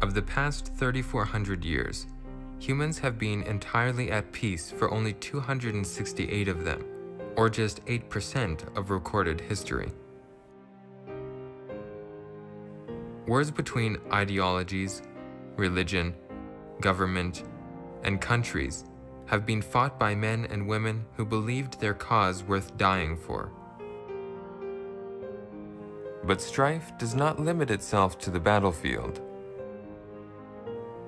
Of the past 3,400 years, humans have been entirely at peace for only 268 of them, or just 8% of recorded history. Wars between ideologies, religion, government, and countries have been fought by men and women who believed their cause worth dying for. But strife does not limit itself to the battlefield.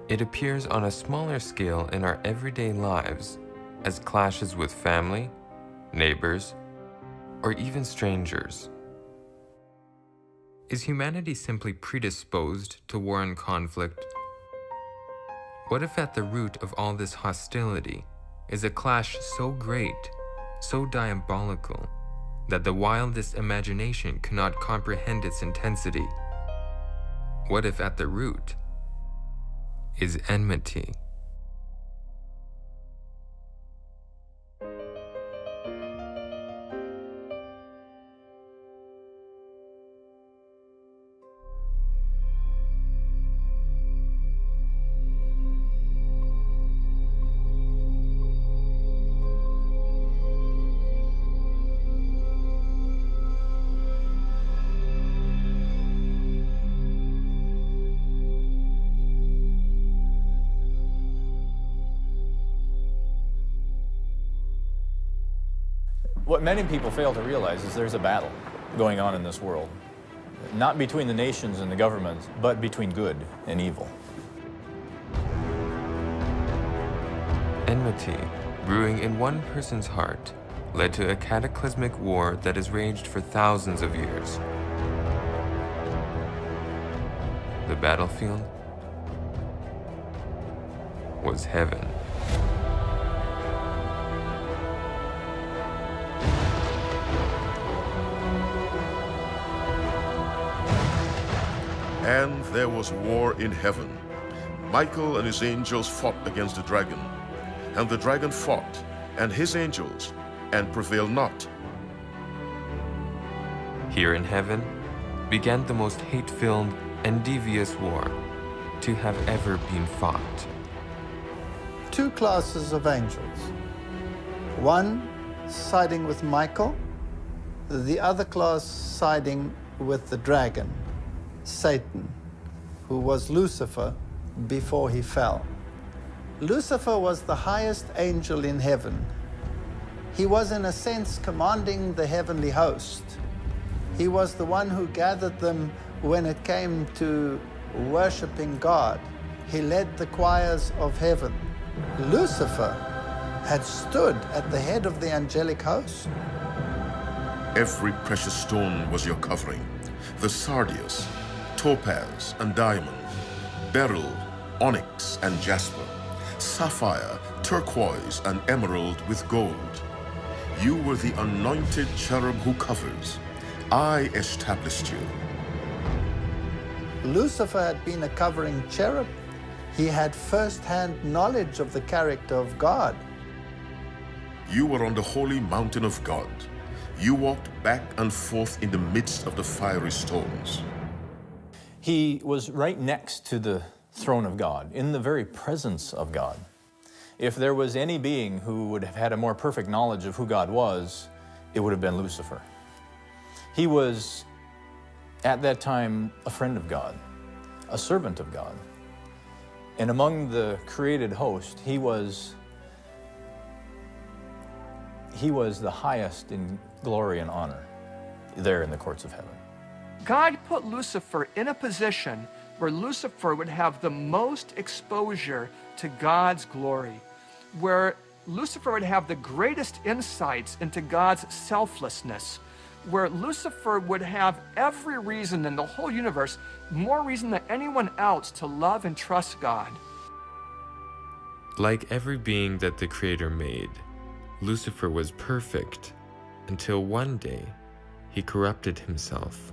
It appears on a smaller scale in our everyday lives as clashes with family, neighbors, or even strangers. Is humanity simply predisposed to war and conflict? What if at the root of all this hostility is a clash so great, so diabolical, that the wildest imagination cannot comprehend its intensity? What if at the root is enmity? What many people fail to realize is there's a battle going on in this world. Not between the nations and the governments, but between good and evil. Enmity, brewing in one person's heart, led to a cataclysmic war that has raged for thousands of years. The battlefield was heaven. And there was war in heaven. Michael and his angels fought against the dragon. And the dragon fought, and his angels, and prevailed not. Here in heaven began the most hate-filled and devious war to have ever been fought. Two classes of angels. One siding with Michael, the other class siding with the dragon, Satan, who was Lucifer before he fell. Lucifer was the highest angel in heaven. He was, in a sense, commanding the heavenly host. He was the one who gathered them when it came to worshiping God. He led the choirs of heaven. Lucifer had stood at the head of the angelic host. Every precious stone was your covering. The sardius, topaz and diamond, beryl, onyx and jasper, sapphire, turquoise and emerald with gold. You were the anointed cherub who covers. I established you. Lucifer had been a covering cherub. He had first-hand knowledge of the character of God. You were on the holy mountain of God. You walked back and forth in the midst of the fiery stones. He was right next to the throne of God, in the very presence of God. If there was any being who would have had a more perfect knowledge of who God was, it would have been Lucifer. He was, at that time, a friend of God, a servant of God. And among the created host, he was the highest in glory and honor there in the courts of heaven. God put Lucifer in a position where Lucifer would have the most exposure to God's glory, where Lucifer would have the greatest insights into God's selflessness, where Lucifer would have every reason in the whole universe, more reason than anyone else, to love and trust God. Like every being that the Creator made, Lucifer was perfect until one day he corrupted himself.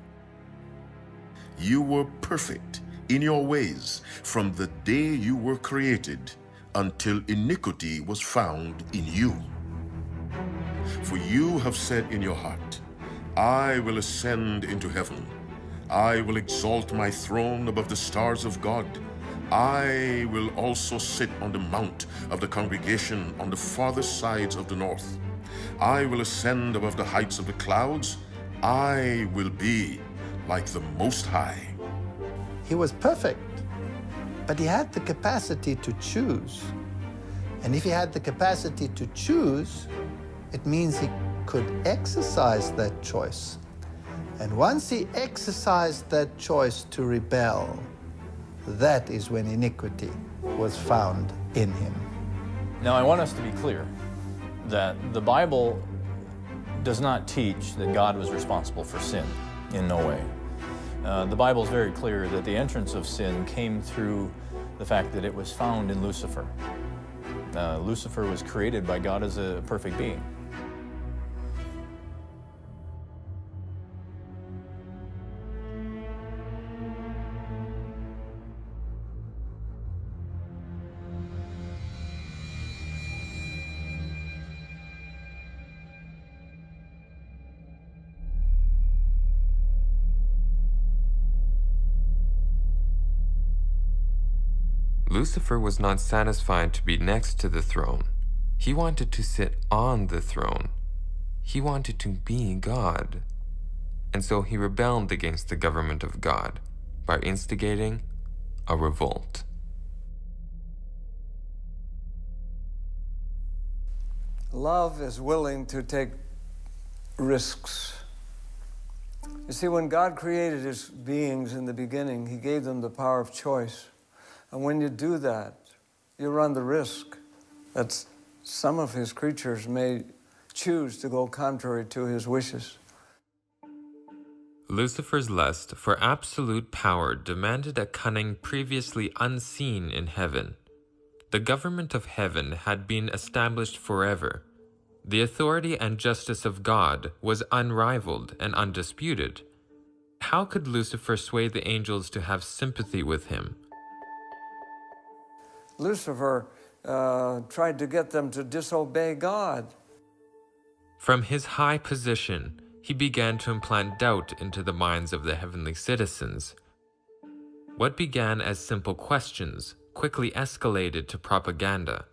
You were perfect in your ways from the day you were created until iniquity was found in you. For you have said in your heart, I will ascend into heaven. I will exalt my throne above the stars of God. I will also sit on the mount of the congregation on the farthest sides of the north. I will ascend above the heights of the clouds. I will be like the Most High. He was perfect, but he had the capacity to choose. And if he had the capacity to choose, it means he could exercise that choice. And once he exercised that choice to rebel, that is when iniquity was found in him. Now, I want us to be clear that the Bible does not teach that God was responsible for sin, in no way. The Bible is very clear that the entrance of sin came through the fact that it was found in Lucifer. Lucifer was created by God as a perfect being. Lucifer was not satisfied to be next to the throne. He wanted to sit on the throne. He wanted to be God. And so he rebelled against the government of God by instigating a revolt. Love is willing to take risks. You see, when God created his beings in the beginning, he gave them the power of choice. And when you do that, you run the risk that some of his creatures may choose to go contrary to his wishes. Lucifer's lust for absolute power demanded a cunning previously unseen in heaven. The government of heaven had been established forever. The authority and justice of God was unrivaled and undisputed. How could Lucifer sway the angels to have sympathy with him? Lucifer tried to get them to disobey God. From his high position, he began to implant doubt into the minds of the heavenly citizens. What began as simple questions quickly escalated to propaganda.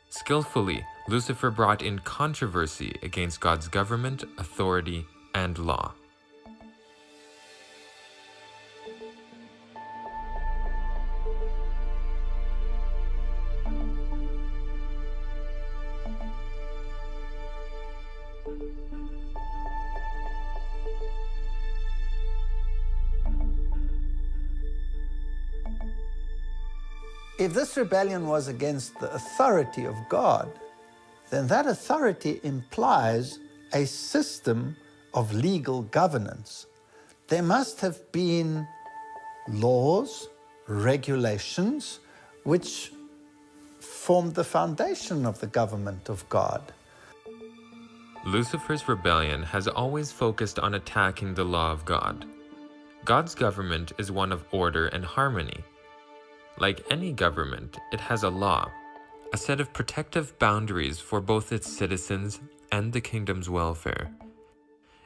Skillfully, Lucifer brought in controversy against God's government, authority, and law. If this rebellion was against the authority of God, then that authority implies a system of legal governance. There must have been laws, regulations, which formed the foundation of the government of God. Lucifer's rebellion has always focused on attacking the law of God. God's government is one of order and harmony. Like any government, it has a law, a set of protective boundaries for both its citizens and the kingdom's welfare.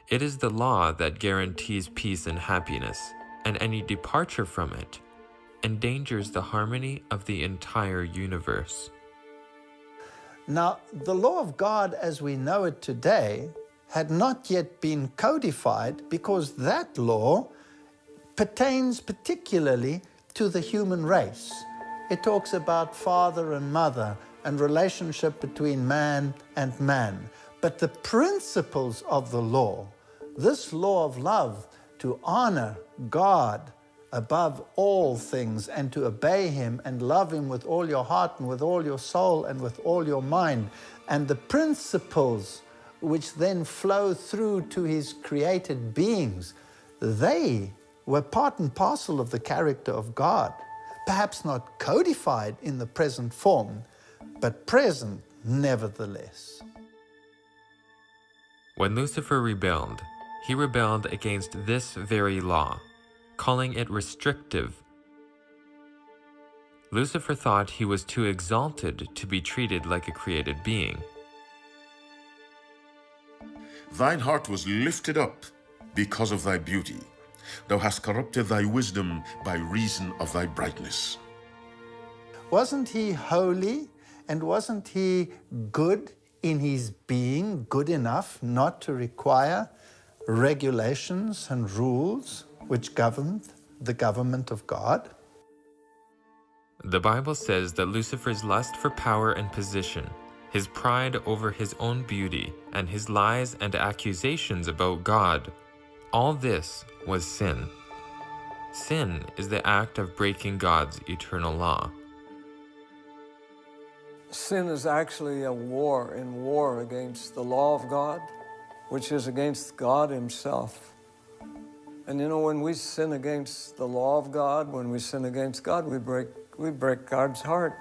It is the law that guarantees peace and happiness, and any departure from it endangers the harmony of the entire universe. Now, the law of God as we know it today had not yet been codified because that law pertains particularly to the human race. It talks about father and mother and relationship between man and man. But the principles of the law, this law of love, to honor God above all things and to obey him and love him with all your heart and with all your soul and with all your mind, and the principles which then flow through to his created beings, they were part and parcel of the character of God. Perhaps not codified in the present form, but present nevertheless. When Lucifer rebelled, he rebelled against this very law, calling it restrictive. Lucifer thought he was too exalted to be treated like a created being. Thine heart was lifted up because of thy beauty. Thou hast corrupted thy wisdom by reason of thy brightness. Wasn't he holy, and wasn't he good in his being, good enough not to require regulations and rules which governed the government of God? The Bible says that Lucifer's lust for power and position, his pride over his own beauty, and his lies and accusations about God, all this was sin. Sin is the act of breaking God's eternal law. Sin is actually a war against the law of God, which is against God himself. And you know, when we sin against the law of God, when we sin against God, we break God's heart.